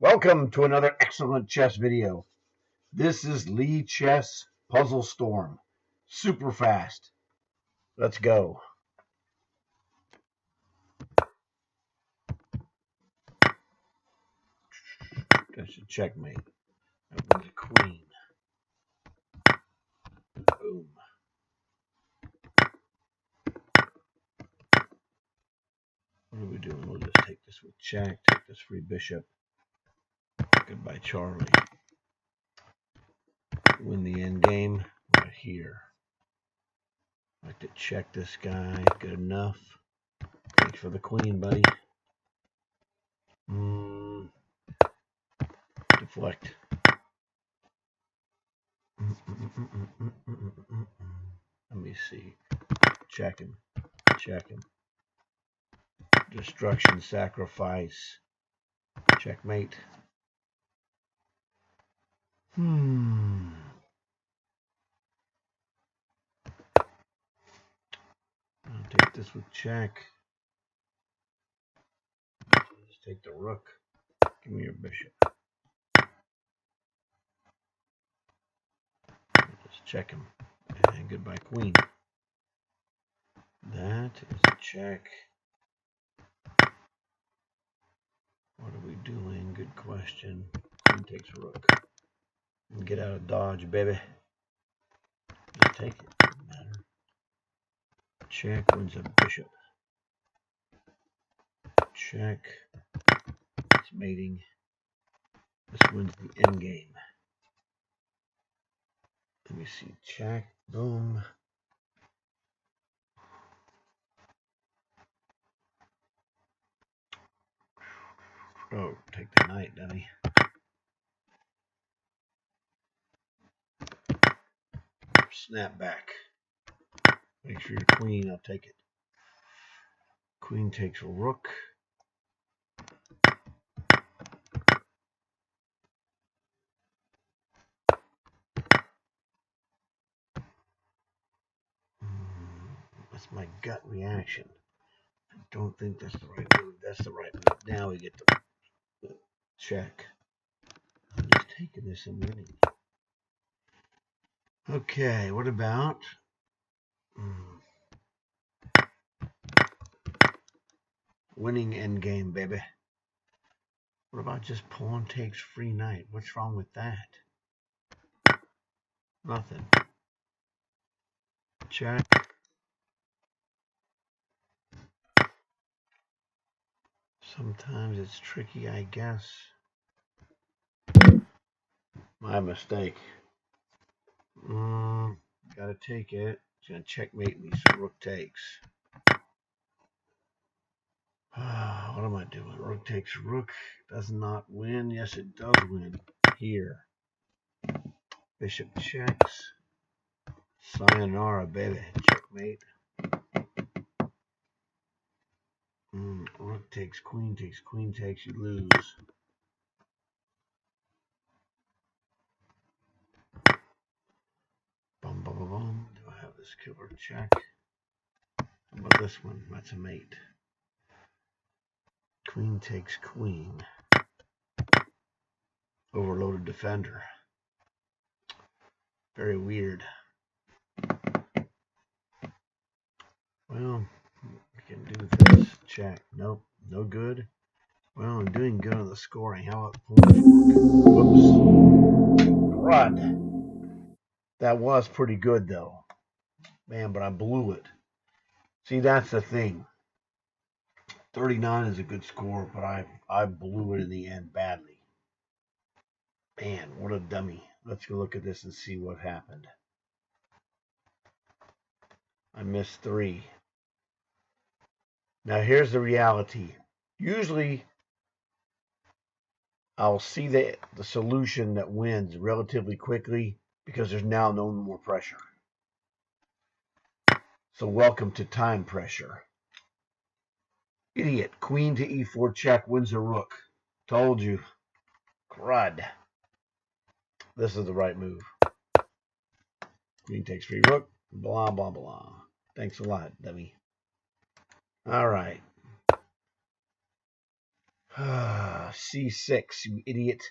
Welcome to another excellent chess video. This is Lichess Puzzle Storm. Super fast. Let's go. That's a checkmate. That was a queen. Boom. What are we doing? We'll just take this with check, take this free bishop. Goodbye, Charlie. Win the end game right here. I like to check this guy. Good enough. Thanks for the queen, buddy. Deflect. Let me see. Check him. Check him. Destruction, sacrifice. Checkmate. I'll take this with check. Just take the rook. Give me your bishop. Just check him. And goodbye, queen. That is a check. What are we doing? Good question. Queen takes rook. And get out of dodge, baby. Just take it. Doesn't matter. Check wins a bishop. Check. It's mating. This wins the end game. Let me see. Check. Boom. Oh, take the knight, dummy. Snap back. Make sure your queen, I'll take it. Queen takes rook. That's my gut reaction. I don't think that's the right move. That's the right move. Now we get the check. I'm just taking this and winning. Okay, what about winning endgame, baby? What about just pawn takes free knight? What's wrong with that? Nothing. Check. Sometimes it's tricky, I guess. My mistake. Gotta take it. It's gonna checkmate me, so rook takes. What am I doing? Rook takes rook. Does not win. Yes, it does win. Here. Bishop checks. Sayonara, baby. Checkmate. Rook takes, queen takes, you lose. Bum, bum, bum, bum. Do I have this killer check? How about this one? That's a mate. Queen takes queen. Overloaded defender. Very weird. Well, I can do this. Check. Nope. No good. Well, I'm doing good on the scoring. How about pawn fork? Whoops. Run. That was pretty good, though. Man, but I blew it. See, that's the thing. 39 is a good score, but I blew it in the end badly. Man, what a dummy. Let's go look at this and see what happened. I missed 3. Now, here's the reality. Usually, I'll see the solution that wins relatively quickly because there's now no more pressure. So welcome to time pressure. Idiot. Queen to e4 check wins a rook. Told you. Crud. This is the right move. Queen takes free rook. Blah, blah, blah. Thanks a lot, dummy. All right. C6, you idiot.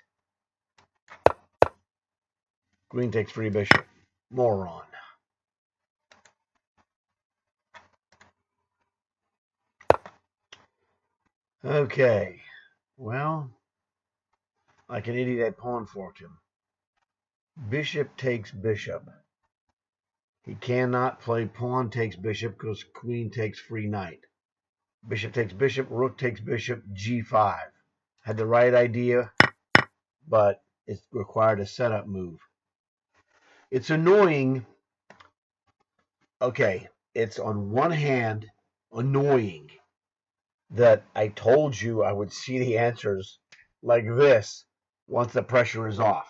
Queen takes free bishop. Moron. Okay. Well, like an idiot, I pawn forked him. Bishop takes bishop. He cannot play pawn takes bishop because queen takes free knight. Bishop takes bishop, rook takes bishop, g5. Had the right idea, but it required a setup move. It's annoying. Okay, it's on one hand annoying that I told you I would see the answers like this once the pressure is off.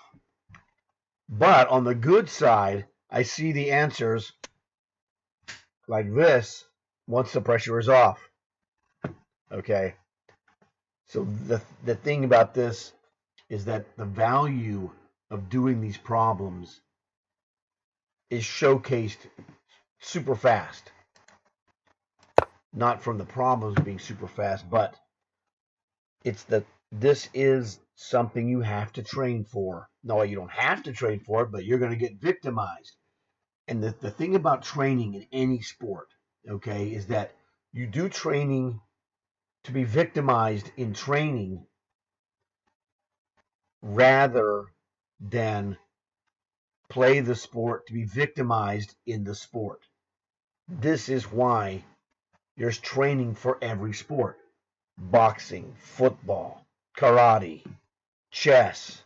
But on the good side, I see the answers like this once the pressure is off. Okay. So the thing about this is that the value of doing these problems is showcased super fast. Not from the problems being super fast, but it's that this is something you have to train for. No, you don't have to train for it, but you're going to get victimized. And the thing about training in any sport, okay, is that you do training to be victimized in training rather than play the sport to be victimized in the sport. This is why there's training for every sport. Boxing, football, karate, chess,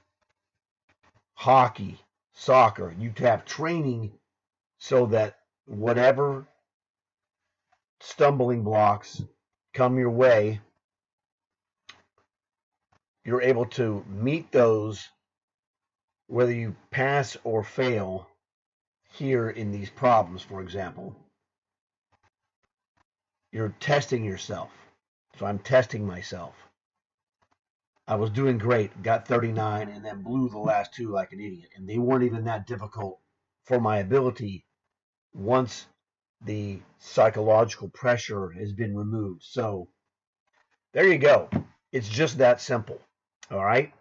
hockey, soccer. You have training so that whatever stumbling blocks come your way, you're able to meet those whether you pass or fail here in these problems, for example. You're testing yourself. So I'm testing myself. I was doing great, got 39, and then blew the last two like an idiot. And they weren't even that difficult for my ability once the psychological pressure has been removed. So there you go. It's just that simple. All right.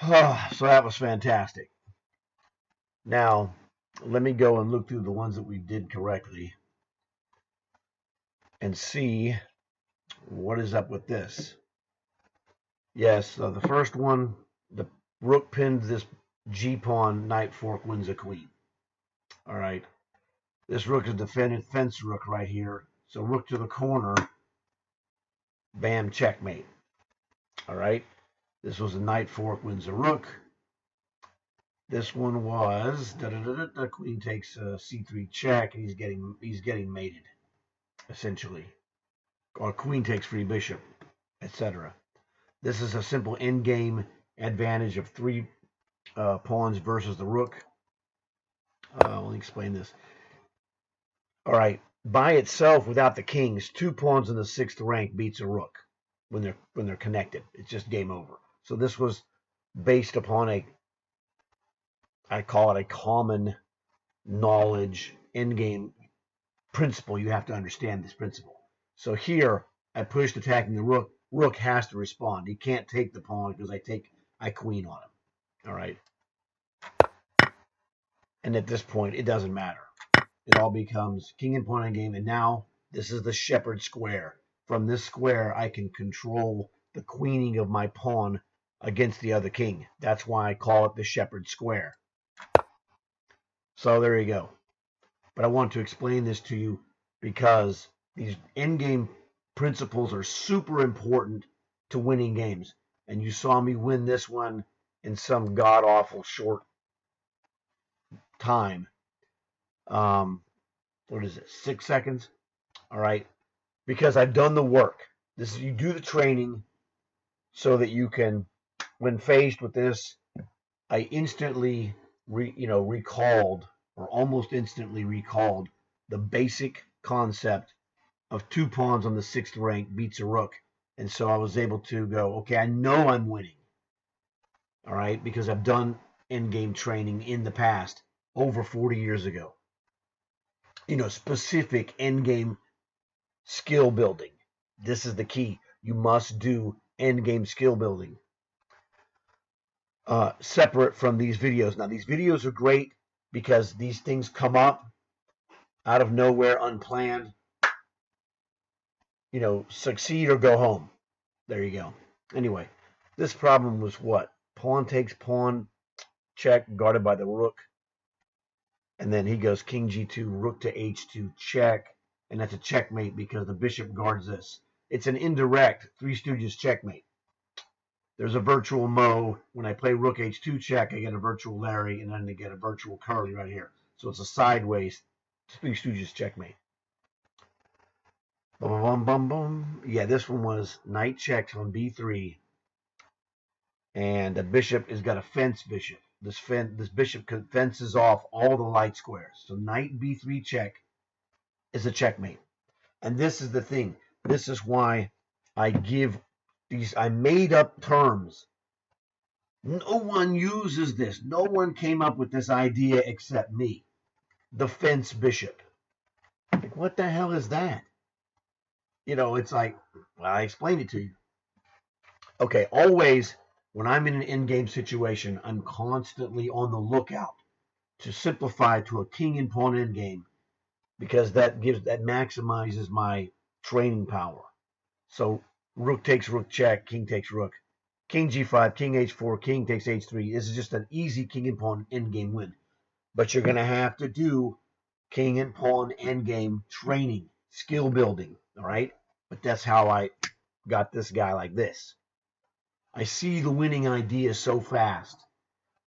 So that was fantastic. Now, let me go and look through the ones that we did correctly and see what is up with this. Yes, the first one, the rook pinned this g-pawn, knight fork wins a queen. All right. This rook is defended fence rook right here. So rook to the corner, bam, checkmate. All right. This was a knight fork wins a rook. This one was queen takes a c3 check, and he's getting mated, essentially. Or queen takes free bishop, etc. This is a simple endgame advantage of three pawns versus the rook. Let me explain this. All right, by itself, without the kings, two pawns in the sixth rank beats a rook when they're connected. It's just game over. So this was based upon I call it a common knowledge endgame principle. You have to understand this principle. So here, I pushed attacking the rook. Rook has to respond. He can't take the pawn because I queen on him. All right. And at this point, it doesn't matter. It all becomes king and pawn endgame. And now this is the shepherd square. From this square, I can control the queening of my pawn against the other king. That's why I call it the shepherd square. So there you go. But I want to explain this to you because these endgame principles are super important to winning games. And you saw me win this one in some god-awful short time. What is it, 6 seconds? All right. Because I've done the work. This is, you do the training so that you can, when faced with this, I instantly recalled, or almost instantly recalled, the basic concept of two pawns on the sixth rank beats a rook. And so I was able to go, okay, I know I'm winning. All right, because I've done endgame training in the past, over 40 years ago. Specific endgame skill building. This is the key. you must do endgame skill building separate from these videos. Now, these videos are great because these things come up out of nowhere, unplanned. You know, succeed or go home. There you go. Anyway, this problem was what? Pawn takes pawn, check, guarded by the rook. And then he goes king g2, rook to h2, check. And that's a checkmate because the bishop guards this. It's an indirect Three Stooges checkmate. There's a virtual Mo. When I play rook h2 check, I get a virtual Larry, and then I get a virtual Curly right here. So it's a sideways Three Stooges checkmate. Bum, bum, bum, bum. Yeah, this one was knight checks on b3. And the bishop has got a fence bishop. This bishop fences off all the light squares. So knight b3 check is a checkmate. And this is the thing. This is why I give these, I made up terms. No one uses this. No one came up with this idea except me. The fence bishop. Like, what the hell is that? You know, it's like, well, I explained it to you. Okay, always when I'm in an in-game situation, I'm constantly on the lookout to simplify to a king and pawn endgame because that maximizes my training power. So rook takes rook check, king takes rook, king g5, king h4, king takes h3. This is just an easy king and pawn endgame win. But you're going to have to do king and pawn endgame training, skill building, all right? But that's how I got this guy like this. I see the winning idea so fast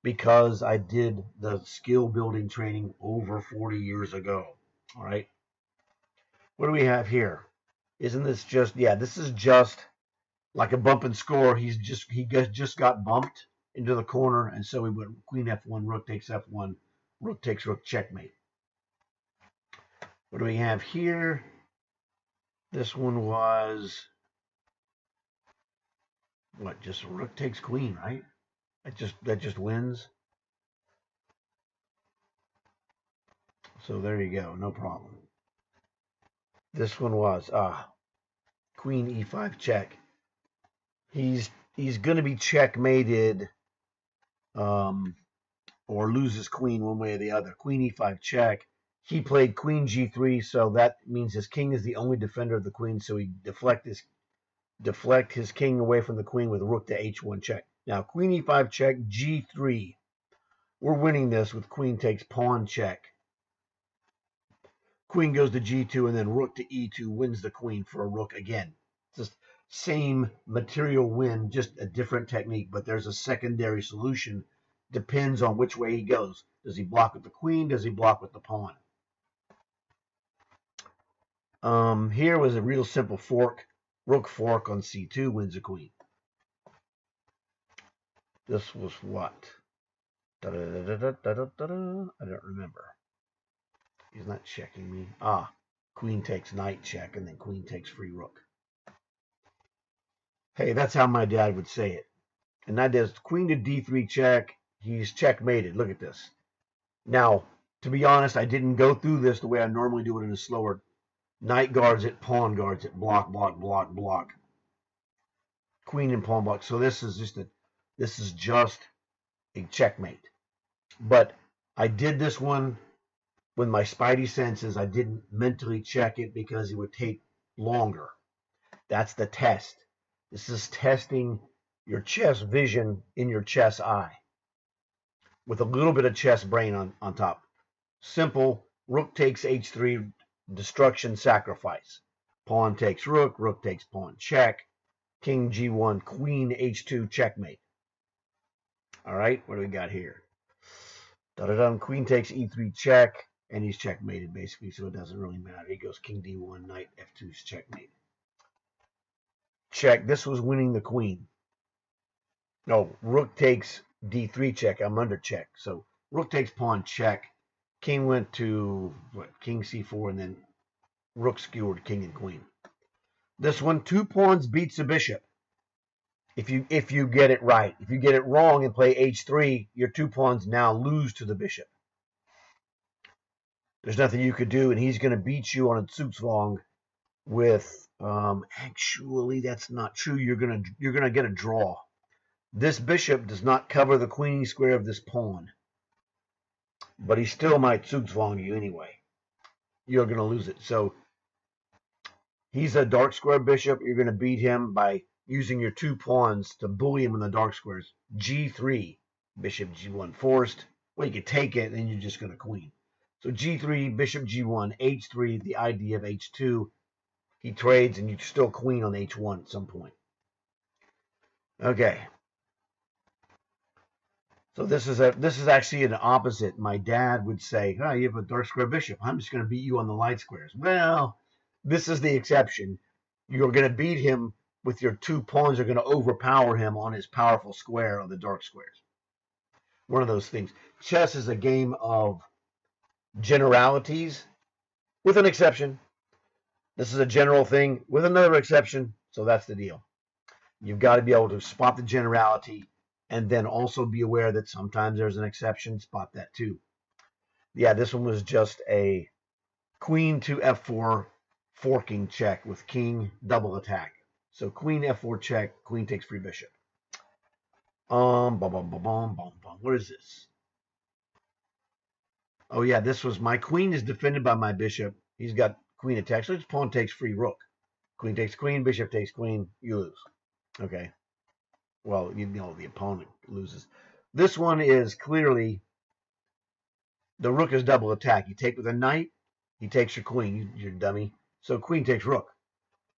because I did the skill building training over 40 years ago. All right. What do we have here? Isn't this just, yeah, this is just like a bump and score. He just got bumped into the corner. And so we went queen f1, rook takes f1, rook takes rook, checkmate. What do we have here? This one was, what, just rook takes queen, right? That just wins. So there you go, no problem. This one was queen e5 check. He's going to be checkmated or loses queen one way or the other. Queen e5 check. He played queen g3, so that means his king is the only defender of the queen, so he deflect his king away from the queen with rook to h1 check. Now, queen e5 check, g3. We're winning this with queen takes pawn check. Queen goes to g2, and then rook to e2 wins the queen for a rook again. It's just same material win, just a different technique, but there's a secondary solution. Depends on which way he goes. Does he block with the queen? Does he block with the pawn? Here was a real simple fork. Rook fork on c2 wins a queen. This was what? I don't remember. He's not checking me. Queen takes knight check, and then queen takes free rook. Hey, that's how my dad would say it. And that is queen to d3 check. He's checkmated. Look at this. Now, to be honest, I didn't go through this the way I normally do it in a slower. Knight guards it, pawn guards it, block, block, block, block. Queen and pawn block. So this is just a checkmate. But I did this one with my spidey senses. I didn't mentally check it because it would take longer. That's the test. This is testing your chess vision in your chess eye with a little bit of chess brain on top. Simple. Rook takes h3, destruction, sacrifice. Pawn takes rook, rook takes pawn, check. King g1, queen h2, checkmate. All right, what do we got here? Da-da-dum, queen takes e3, check, and he's checkmated basically, so it doesn't really matter. He goes king d1, knight f2 is checkmate. Check. This was winning the queen. No, rook takes d3 check. I'm under check. So rook takes pawn check. King went to what? King c4, and then rook skewered king and queen. This one, 2 pawns beats a bishop. If you get it right. If you get it wrong and play h3, your 2 pawns now lose to the bishop. There's nothing you could do, and he's going to beat you on a Zugzwang with Actually, that's not true. You're gonna get a draw. This bishop does not cover the queeny square of this pawn, but he still might zugzwang you anyway. You're gonna lose it. So he's a dark square bishop. You're gonna beat him by using your 2 pawns to bully him in the dark squares. G3, bishop G1 forced. Well, you could take it, and then you're just gonna queen. So G3, bishop G1, H3, the idea of H2. He trades, and you still queen on H1 at some point. Okay. So this is actually an opposite. My dad would say, "Oh, you have a dark square bishop. I'm just going to beat you on the light squares." Well, this is the exception. You're going to beat him with your 2 pawns. Are going to overpower him on his powerful square on the dark squares. One of those things. Chess is a game of generalities, with an exception. This is a general thing with another exception. So that's the deal. You've got to be able to spot the generality, and then also be aware that sometimes there's an exception. Spot that too. Yeah, this one was just a queen to f4 forking check with king double attack. So queen f4 check, queen takes free bishop. What is this? Oh yeah, this was my queen is defended by my bishop. He's got queen attack, so his pawn takes free rook. Queen takes queen, bishop takes queen, you lose. Okay. Well, you know the opponent loses. This one is clearly the rook is double attack. You take with a knight, he takes your queen, you're dummy. So queen takes rook.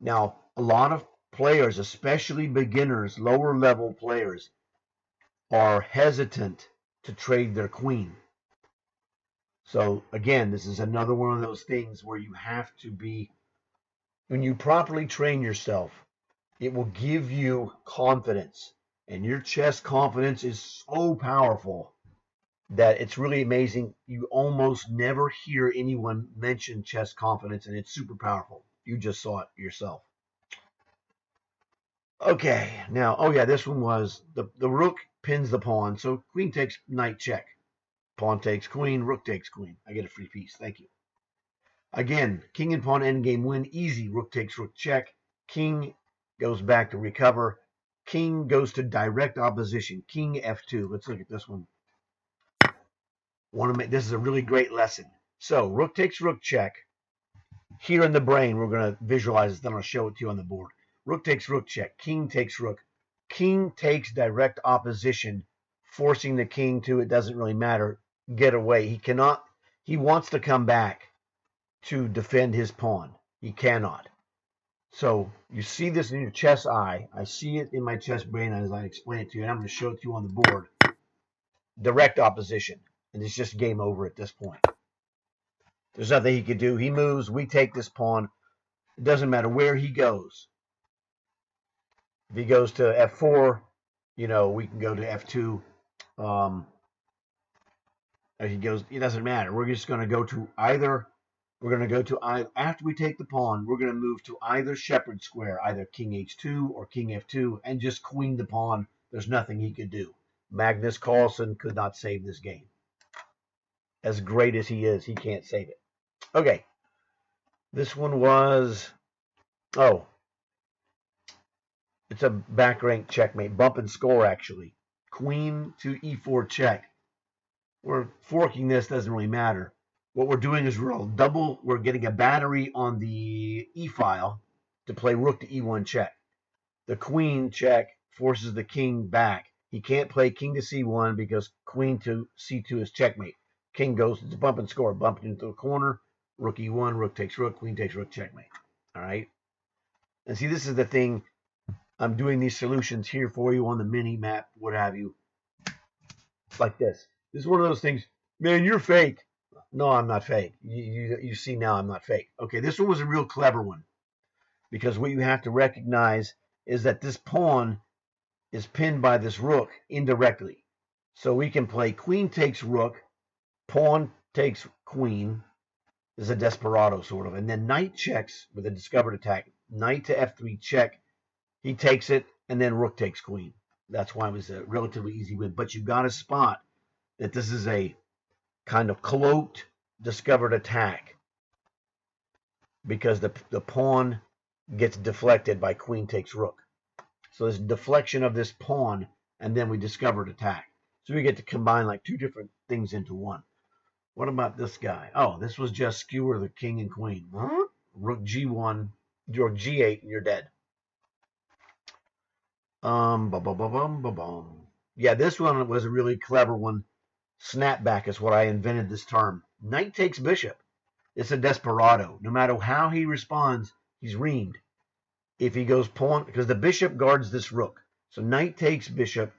Now, a lot of players, especially beginners, lower level players, are hesitant to trade their queen. So again, this is another one of those things where you have to be, when you properly train yourself, it will give you confidence. And your chess confidence is so powerful that it's really amazing. You almost never hear anyone mention chess confidence, and it's super powerful. You just saw it yourself. Okay, now, oh yeah, this one was the rook pins the pawn, so queen takes knight check. Pawn takes queen, rook takes queen. I get a free piece, thank you. Again, king and pawn endgame win, easy. Rook takes rook check. King goes back to recover. King goes to direct opposition. King f2. Let's look at this one. This is a really great lesson. So rook takes rook check. Here in the brain, we're going to visualize this. Then I'll show it to you on the board. Rook takes rook check. King takes rook. King takes direct opposition, forcing the king to, it doesn't really matter, get away. He cannot. He wants to come back to defend his pawn. He cannot. So you see this in your chess eye. I see it in my chess brain as I explain it to you, and I'm going to show it to you on the board. Direct opposition. And it's just game over at this point. There's nothing he could do. He moves. We take this pawn. It doesn't matter where he goes. If he goes to f4, we can go to f2. If he goes, it doesn't matter. We're just going to go to either. We're going to go to, after we take the pawn, we're going to move to either shepherd square, either king h2 or king f2, and just queen the pawn. There's nothing he could do. Magnus Carlsen could not save this game. As great as he is, he can't save it. Okay. This one was, it's a back rank checkmate. Bump and score, actually. Queen to e4 check. We're forking this, doesn't really matter. What we're doing is we're getting a battery on the e file to play rook to e1 check. The queen check forces the king back. He can't play king to c1 because queen to c2 is checkmate. King goes to bump and score, bump into the corner, rook e1, rook takes rook, queen takes rook, checkmate. All right. And see, this is the thing. I'm doing these solutions here for you on the mini map, what have you, like this. This is one of those things, man, you're fake. No, I'm not fake. You see now I'm not fake. Okay, this one was a real clever one because what you have to recognize is that this pawn is pinned by this rook indirectly. So we can play queen takes rook, pawn takes queen. This is a desperado sort of. And then knight checks with a discovered attack. Knight to f3 check. He takes it, and then rook takes queen. That's why it was a relatively easy win. But you've got to spot that this is a kind of cloaked discovered attack because the pawn gets deflected by queen takes rook. So there's deflection of this pawn, and then we discovered attack. So we get to combine like two different things into one. What about this guy? Oh, this was just skewer the king and queen. Huh? Rook g1, rook g8, and you're dead. Yeah, this one was a really clever one. Snapback is what I invented this term. Knight takes bishop. It's a desperado. No matter how he responds, he's reamed. If he goes pawn, because the bishop guards this rook. So knight takes bishop.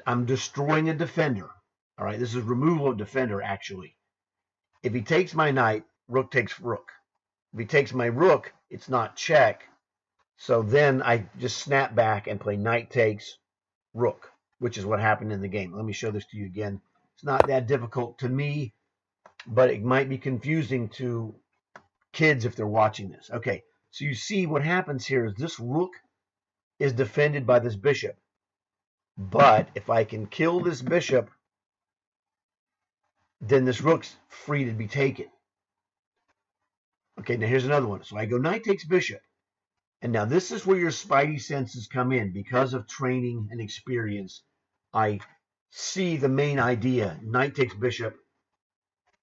I'm destroying a defender. All right, this is removal of defender, actually. If he takes my knight, rook takes rook. If he takes my rook, it's not check. So then I just snap back and play knight takes rook, which is what happened in the game. Let me show this to you again. It's not that difficult to me, but it might be confusing to kids if they're watching this. Okay, so you see what happens here is this rook is defended by this bishop. But if I can kill this bishop, then this rook's free to be taken. Okay, now here's another one. So I go knight takes bishop. And now this is where your spidey senses come in. Because of training and experience, I see the main idea. Knight takes bishop.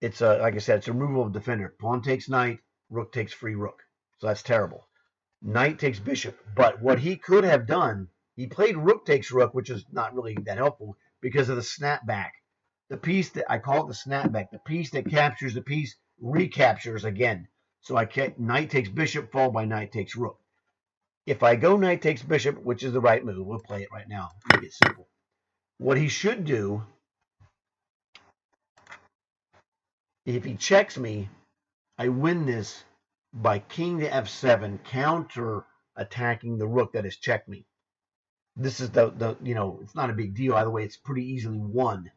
It's a, like I said, it's a removal of defender. Pawn takes knight, rook takes free rook. So that's terrible. Knight takes bishop. But what he could have done, he played rook takes rook, which is not really that helpful because of the snapback. The piece that I call it the snapback, the piece that captures the piece recaptures again. So I can't, knight takes bishop, followed by knight takes rook. If I go knight takes bishop, which is the right move, we'll play it right now. Make it simple. What he should do, if he checks me, I win this by king to f7, counter attacking the rook that has checked me. This is the it's not a big deal. Either way, it's pretty easily won.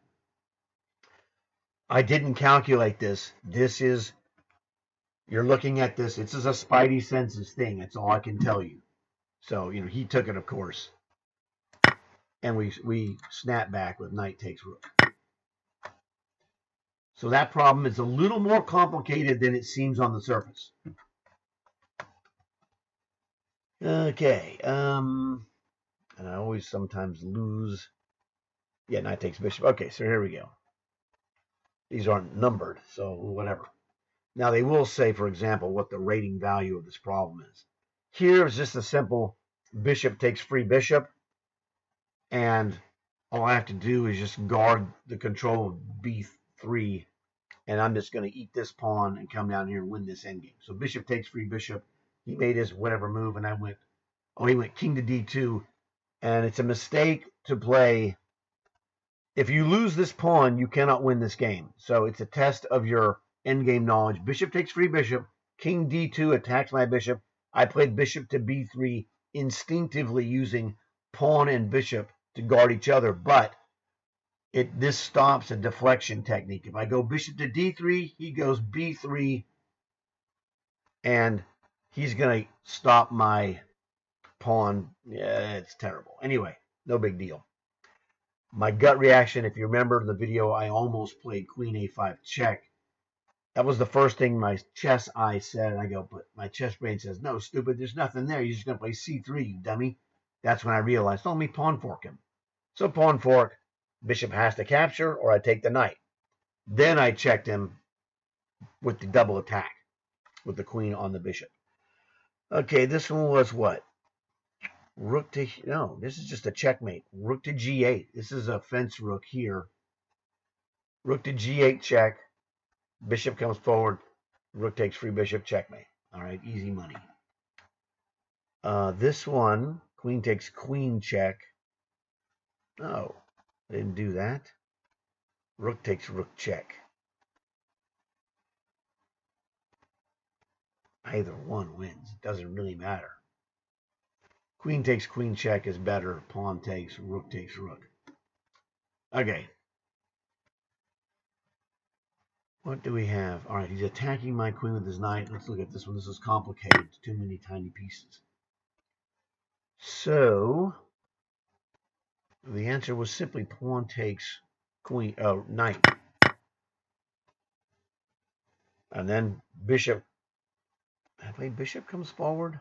I didn't calculate this. This is, you're looking at this. This is a spidey senses thing. That's all I can tell you. So, he took it, of course. And we snap back with knight takes rook. So that problem is a little more complicated than it seems on the surface. Okay. And I always sometimes lose. Yeah, knight takes bishop. Okay, so here we go. These aren't numbered, so whatever. Now they will say, for example, what the rating value of this problem is. Here is just a simple bishop takes free bishop, and all I have to do is just guard the control of b3, and I'm just going to eat this pawn and come down here and win this endgame. So bishop takes free bishop. He made his whatever move, and he went king to d2, and it's a mistake to play. If you lose this pawn, you cannot win this game. So it's a test of your endgame knowledge. Bishop takes free bishop. King d2 attacks my bishop. I played bishop to b3 instinctively using pawn and bishop to guard each other, but this stops a deflection technique. If I go bishop to d3, he goes b3, and he's going to stop my pawn. Yeah, it's terrible. Anyway, no big deal. My gut reaction, if you remember the video, I almost played queen a5 check. That was the first thing my chess eye said. I go, but my chess brain says, no, stupid, there's nothing there. You're just going to play c3, you dummy. That's when I realized, let me pawn fork him. So pawn fork, bishop has to capture, or I take the knight. Then I checked him with the double attack, with the queen on the bishop. Okay, this one was what? Rook to, no, this is just a checkmate. Rook to g8. This is a fence rook here. Rook to g8 check. Bishop comes forward. Rook takes free bishop, checkmate. All right, easy money. This one, queen takes queen check. Oh, I didn't do that. Rook takes rook check. Either one wins. It doesn't really matter. Queen takes queen check is better. Pawn takes rook takes rook. Okay. What do we have? All right, he's attacking my queen with his knight. Let's look at this one. This is complicated. It's too many tiny pieces. So the answer was simply pawn takes queen, knight. And then bishop. I played bishop comes forward.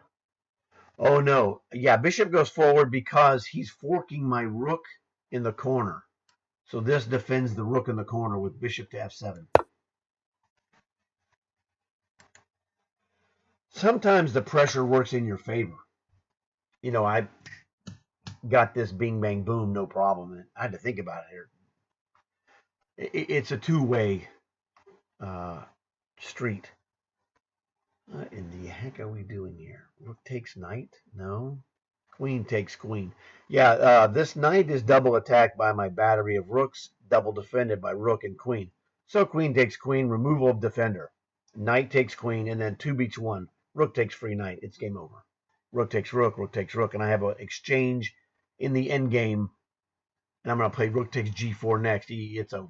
Oh no. Yeah, bishop goes forward because he's forking my rook in the corner. So this defends the rook in the corner with bishop to f7. Sometimes the pressure works in your favor. You know, I got this bing bang boom, no problem. I had to think about it here. It's a two-way street. What in the heck are we doing here? Rook takes knight? No. Queen takes queen. Yeah, this knight is double attacked by my battery of rooks, double defended by rook and queen. So queen takes queen, removal of defender. Knight takes queen, and then 2 beats 1. Rook takes free knight. It's game over. Rook takes rook, and I have an exchange in the end game, and I'm going to play rook takes g4 next. It's over.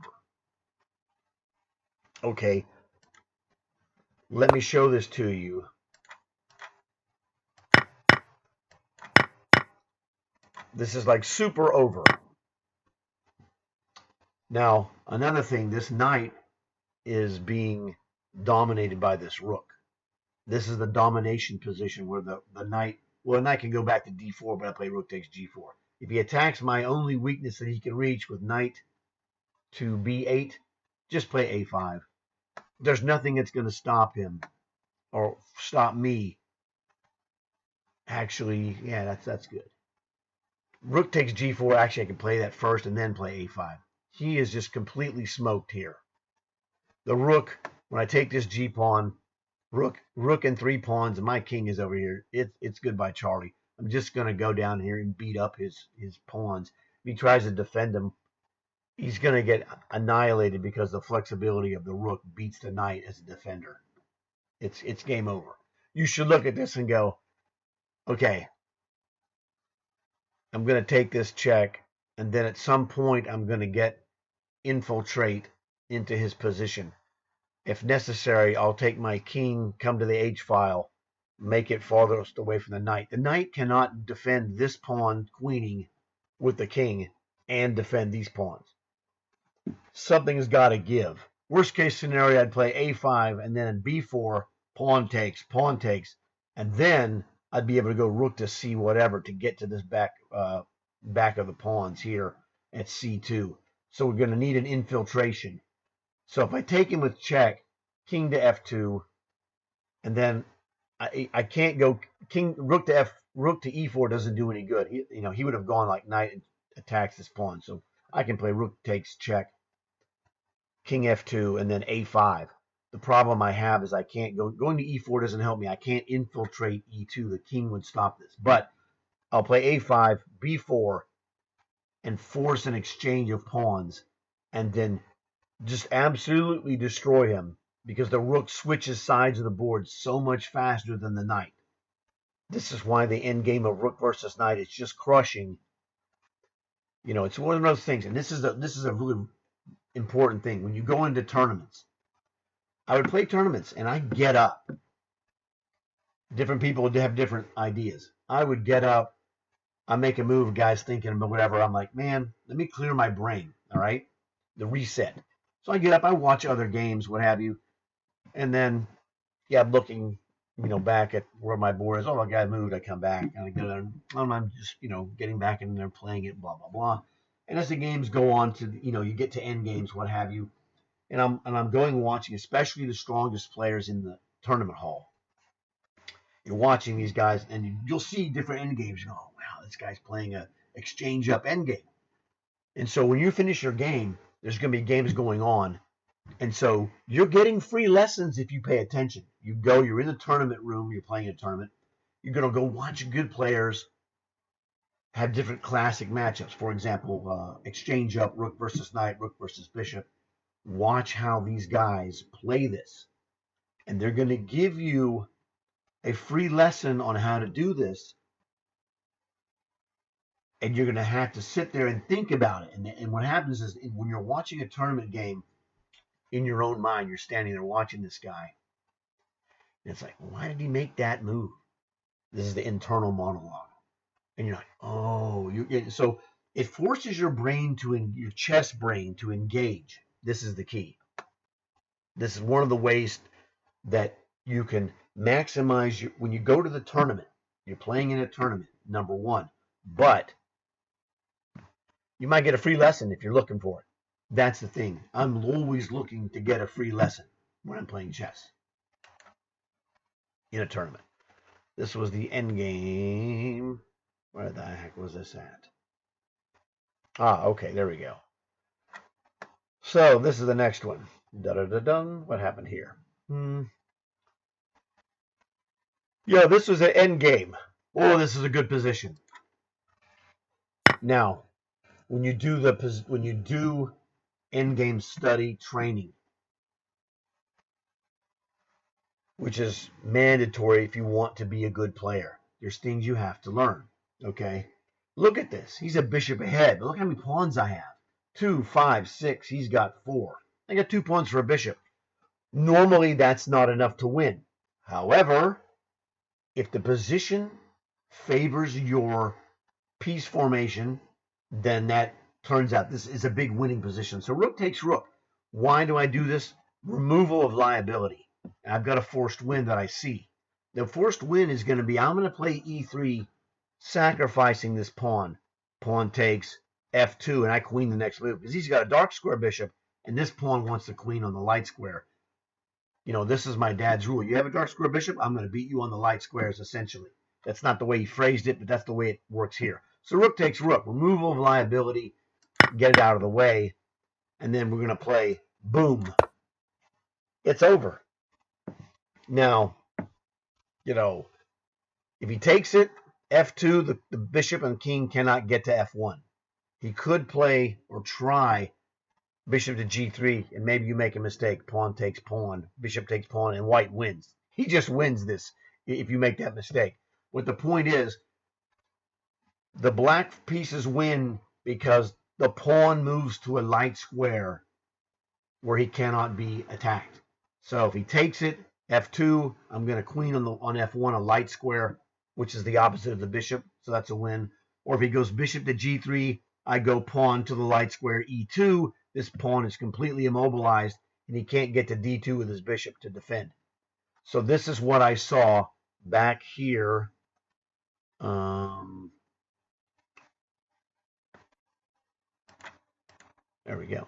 Okay, let me show this to you. This is like super over. Now, another thing, this knight is being dominated by this rook. This is the domination position where the knight, well, the knight can go back to d4, but I play rook takes g4. If he attacks my only weakness that he can reach with knight to b8, just play a5. There's nothing that's going to stop him or stop me. Actually, yeah, that's good. Rook takes g4. Actually, I can play that first and then play a5. He is just completely smoked here. The rook, when I take this g pawn, rook and 3 pawns, and my king is over here. It's goodbye, Charlie. I'm just going to go down here and beat up his pawns. If he tries to defend them, he's going to get annihilated because the flexibility of the rook beats the knight as a defender. It's game over. You should look at this and go, okay, I'm going to take this check, and then at some point I'm going to infiltrate into his position. If necessary, I'll take my king, come to the h-file, make it farthest away from the knight. The knight cannot defend this pawn queening with the king and defend these pawns. Something's got to give. Worst case scenario, I'd play a5 and then in b4, pawn takes, and then I'd be able to go rook to c whatever to get to this back of the pawns here at c2. So we're going to need an infiltration. So if I take him with check, king to f2, and then I can't go rook to e4 doesn't do any good. He would have gone like knight and attacks this pawn. So I can play rook takes check, king f2, and then a5. The problem I have is I can't going to e4 doesn't help me. I can't infiltrate e2. The king would stop this. But I'll play a5, b4, and force an exchange of pawns, and then just absolutely destroy him because the rook switches sides of the board so much faster than the knight. This is why the end game of rook versus knight is just crushing. It's one of those things, and this is a really important thing. When you go into tournaments, I would play tournaments and I get up. Different people would have different ideas. I would get up, I make a move, guys thinking about whatever. I'm like, man, let me clear my brain. All right, the reset. So I get up, I watch other games, what have you, and then I'm looking, back at where my board is. Oh, the guy moved. I come back and I go there. I'm just, getting back in there, playing it, blah blah blah. And as the games go on to, you get to end games, what have you, and I'm going watching, especially the strongest players in the tournament hall. You're watching these guys, and you'll see different end games. You go, oh, wow, this guy's playing a exchange up end game. And so when you finish your game, there's going to be games going on. And so you're getting free lessons if you pay attention. You're in the tournament room, you're playing a tournament. You're going to go watch good players have different classic matchups. For example, exchange up, rook versus knight, rook versus bishop. Watch how these guys play this. And they're going to give you a free lesson on how to do this. And you're going to have to sit there and think about it. And what happens is when you're watching a tournament game in your own mind, you're standing there watching this guy. And it's like, why did he make that move? This is the internal monologue. And you're like, oh, so it forces your chess brain to engage. This is the key. This is one of the ways that you can maximize when you go to the tournament, You're playing in a tournament, number one. But you might get a free lesson if you're looking for it. That's the thing. I'm always looking to get a free lesson when I'm playing chess in a tournament. This was the end game. Where the heck was this at? Ah, okay, there we go. So this is the next one. Da-da-da-dun. What happened here? Yeah, this was an end game. Oh, this is a good position. Now, when you do end game study training, which is mandatory if you want to be a good player, there's things you have to learn. Okay, look at this. He's a bishop ahead, but look how many pawns I have. 2, 5, 6. He's got 4. I got 2 pawns for a bishop. Normally, that's not enough to win. However, if the position favors your piece formation, then that turns out this is a big winning position. So rook takes rook. Why do I do this? Removal of liability. I've got a forced win that I see. The forced win is going to be, I'm going to play e3, sacrificing this pawn. Pawn takes f2, and I queen the next move. Because he's got a dark square bishop, and this pawn wants the queen on the light square. You know, this is my dad's rule. You have a dark square bishop, I'm going to beat you on the light squares, essentially. That's not the way he phrased it, but that's the way it works here. So rook takes rook. Removal of liability. Get it out of the way. And then we're going to play boom. It's over. Now, you know, if he takes it, f2, the bishop and king cannot get to f1. He could play or try bishop to g3, and maybe you make a mistake. Pawn takes pawn, bishop takes pawn, and white wins. He just wins this if you make that mistake. What the point is, the black pieces win because the pawn moves to a light square where he cannot be attacked. So if he takes it, f2, I'm going to queen on f1, a light square, which is the opposite of the bishop, so that's a win. Or if he goes bishop to g3, I go pawn to the light square e2. This pawn is completely immobilized, and he can't get to d2 with his bishop to defend. So this is what I saw back here. There we go.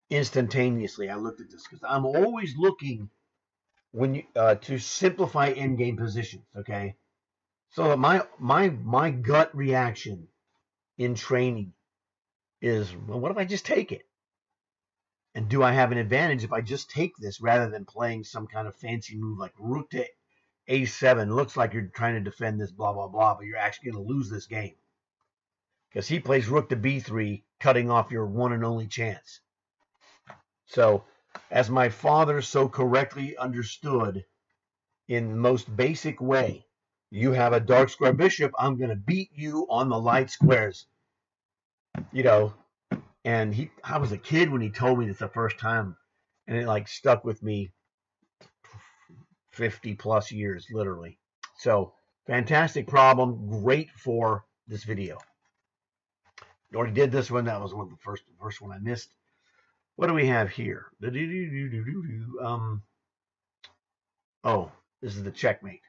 Instantaneously, I looked at this because I'm always looking when you to simplify endgame positions. Okay, so my gut reaction in training is, well, what if I just take it? And do I have an advantage if I just take this rather than playing some kind of fancy move like rook to a7? Looks like you're trying to defend this blah blah blah, but you're actually going to lose this game because he plays rook to b3, cutting off your one and only chance. So, as my father so correctly understood in the most basic way, you have a dark square bishop, I'm going to beat you on the light squares. You know, and I was a kid when he told me this the first time, and it like stuck with me 50 plus years, literally. So, fantastic problem, great for this video. Already did this one, that was one of the first one I missed. What do we have here? Oh, this is the checkmate.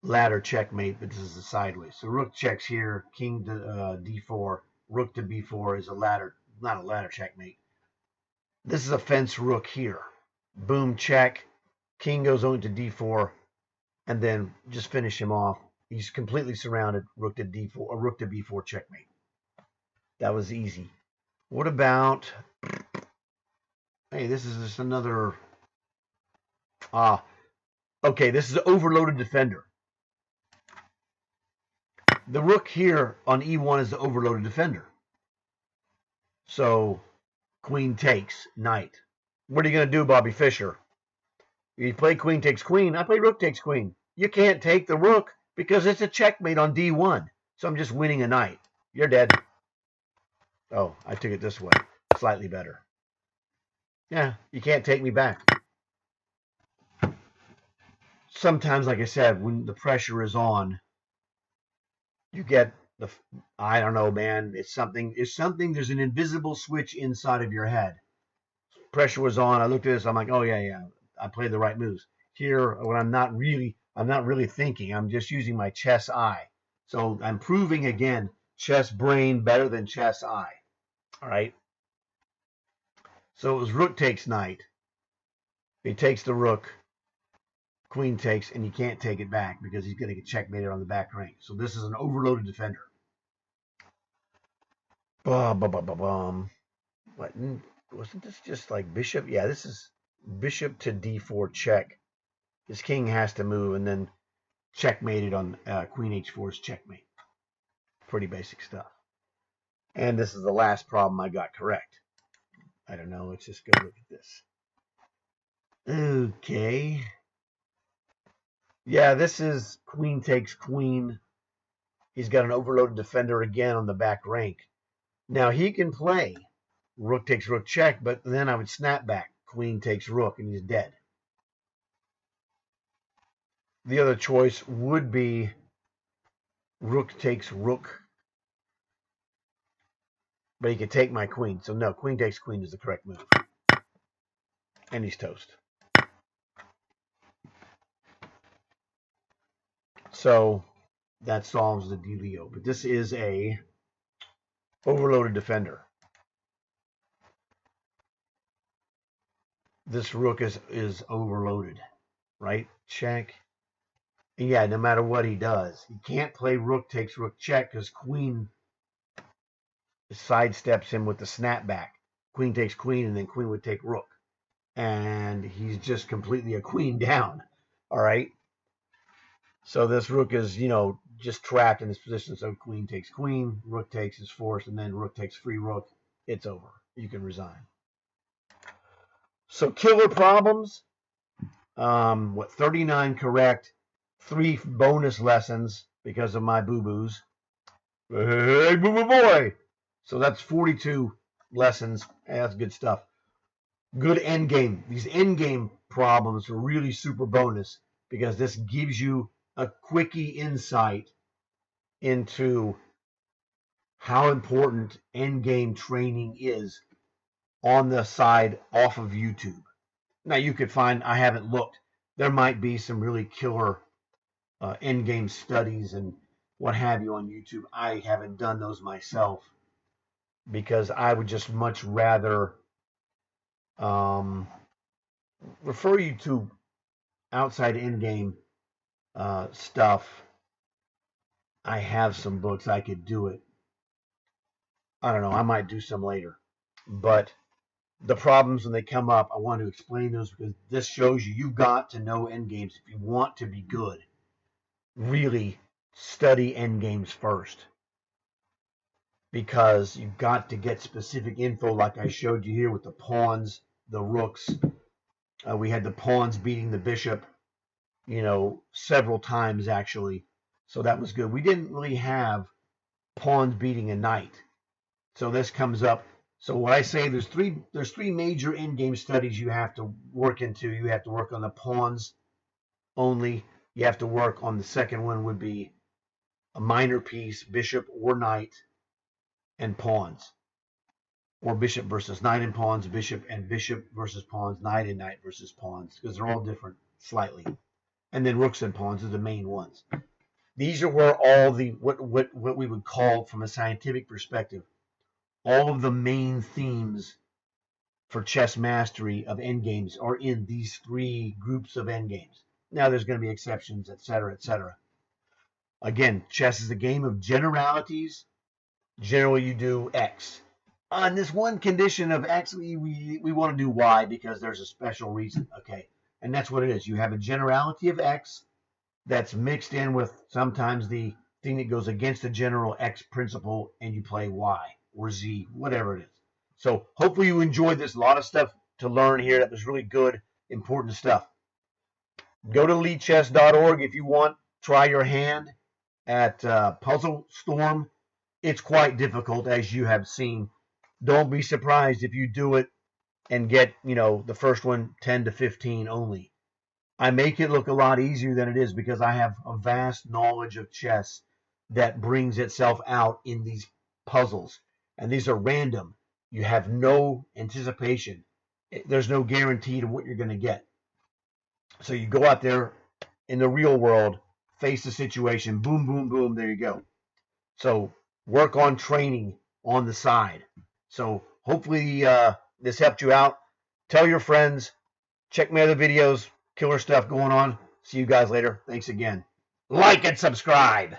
Ladder checkmate, but this is the sideways. So rook checks here, king to d4, rook to b4 is a ladder, not a ladder checkmate. This is a fence rook here. Boom, check. King goes on to d4, and then just finish him off. He's completely surrounded. Rook to d4, or rook to b4 checkmate. That was easy. What about? Hey, this is just another. Okay, this is an overloaded defender. The rook here on e1 is the overloaded defender. So, queen takes, knight. What are you going to do, Bobby Fischer? You play queen takes queen. I play rook takes queen. You can't take the rook because it's a checkmate on d1. So I'm just winning a knight. You're dead. Oh, I took it this way. Slightly better. Yeah, you can't take me back. Sometimes, like I said, when the pressure is on, you get the, I don't know, man. It's something, there's an invisible switch inside of your head. Pressure was on. I looked at this. I'm like, oh, yeah. I played the right moves. Here, when I'm not really, I'm not really thinking. I'm just using my chess eye. So I'm proving again, chess brain better than chess eye. All right. So it was rook takes knight. He takes the rook. Queen takes, and you can't take it back because he's going to get checkmated on the back rank. So this is an overloaded defender. What? Wasn't this just like bishop? Yeah, this is bishop to d4 check. His king has to move, and then checkmated on queen h4's checkmate. Pretty basic stuff. And this is the last problem I got correct. I don't know. Let's just go look at this. Okay. Yeah, this is queen takes queen. He's got an overloaded defender again on the back rank. Now he can play rook takes rook check, but then I would snap back. Queen takes rook, and he's dead. The other choice would be rook takes rook, but he could take my queen. So no, queen takes queen is the correct move. And he's toast. So that solves the dealio. But this is a overloaded defender. This rook is overloaded, right? Check. And yeah, no matter what he does, he can't play rook takes rook check because queen sidesteps him with the snapback. Queen takes queen, and then queen would take rook. And he's just completely a queen down. All right. So this rook is, just trapped in this position. So queen takes queen, rook takes is forced, and then rook takes free rook. It's over. You can resign. So killer problems. 39 correct, 3 bonus lessons because of my boo-boos. Hey, boo-boo boy. So that's 42 lessons. Hey, that's good stuff. Good end game. These end game problems are really super bonus because this gives you a quickie insight into how important end game training is on the side off of YouTube. Now you could find, I haven't looked, there might be some really killer end game studies and what have you on YouTube. I haven't done those myself because I would just much rather refer you to outside end game stuff. I have some books I could do it. I don't know. I might do some later. But the problems when they come up, I want to explain those because this shows you got to know end games if you want to be good. Really study end games first because you got to get specific info like I showed you here with the pawns, the rooks. We had the pawns beating the bishop, several times actually. So that was good. We didn't really have pawns beating a knight. So this comes up. So what I say, there's three major in-game studies you have to work into. You have to work on the pawns only. You have to work on the second one would be a minor piece, bishop or knight, and pawns. Or bishop versus knight and pawns, bishop versus pawns, knight and knight versus pawns, because they're all different slightly. And then rooks and pawns are the main ones. These are where all the what we would call from a scientific perspective, all of the main themes for chess mastery of endgames are in these 3 groups of endgames. Now there's going to be exceptions, etc., etc. Again, chess is a game of generalities. Generally, you do X. On this one condition of X, we want to do Y because there's a special reason, okay? And that's what it is. You have a generality of X that's mixed in with sometimes the thing that goes against the general X principle, and you play Y or Z, whatever it is. So hopefully you enjoyed this. A lot of stuff to learn here. That was really good, important stuff. Go to lichess.org if you want. Try your hand at Puzzle Storm. It's quite difficult, as you have seen. Don't be surprised if you do it and get, the first one 10 to 15 only. I make it look a lot easier than it is because I have a vast knowledge of chess that brings itself out in these puzzles. And these are random. You have no anticipation. There's no guarantee to what you're going to get. So you go out there in the real world face the situation. Boom, boom, boom. There you go. So work on training on the side. So hopefully this helped you out. Tell your friends. Check my other videos. Killer stuff going on. See you guys later. Thanks again. Like and subscribe.